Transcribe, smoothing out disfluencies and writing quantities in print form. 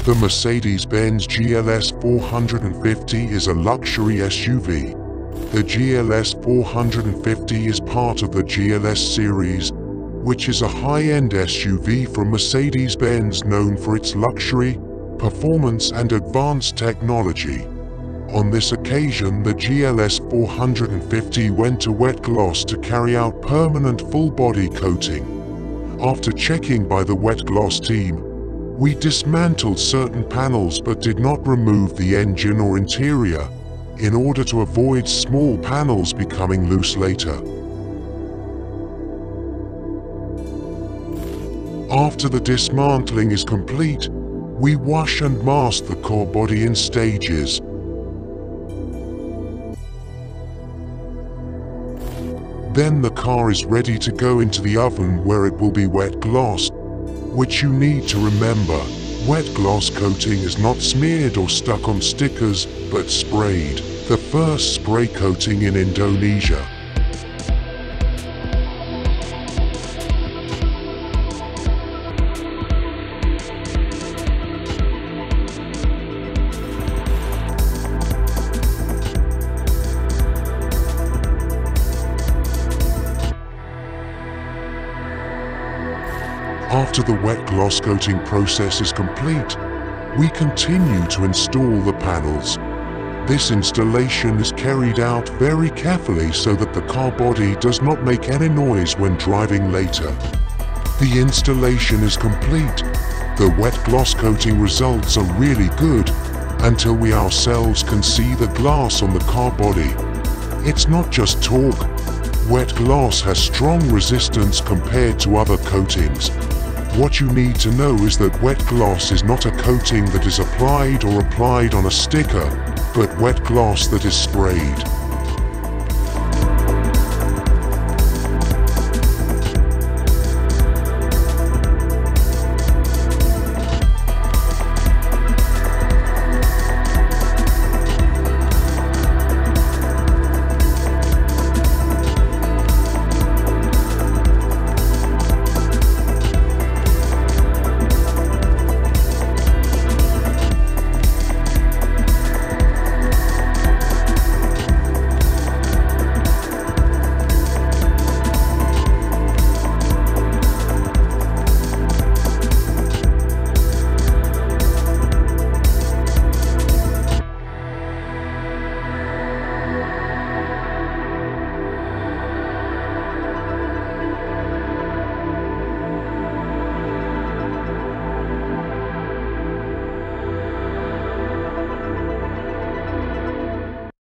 The Mercedes-Benz GLS 450 is a luxury SUV. The GLS 450 is part of the GLS series, which is a high-end SUV from Mercedes-Benz known for its luxury, performance and advanced technology. On this occasion, the GLS 450 went to WetGloss to carry out permanent full-body coating. After checking by the WetGloss team, we dismantled certain panels but did not remove the engine or interior, in order to avoid small panels becoming loose later. After the dismantling is complete, we wash and mask the core body in stages. Then the car is ready to go into the oven where it will be wet glossed, which you need to remember, wet gloss coating is not smeared or stuck on stickers, but sprayed. The first spray coating in Indonesia. After the wet gloss coating process is complete, we continue to install the panels. This installation is carried out very carefully so that the car body does not make any noise when driving later. The installation is complete. The wet gloss coating results are really good, until we ourselves can see the glass on the car body. It's not just talk. Wet gloss has strong resistance compared to other coatings. What you need to know is that wet gloss is not a coating that is applied on a sticker, but wet gloss that is sprayed.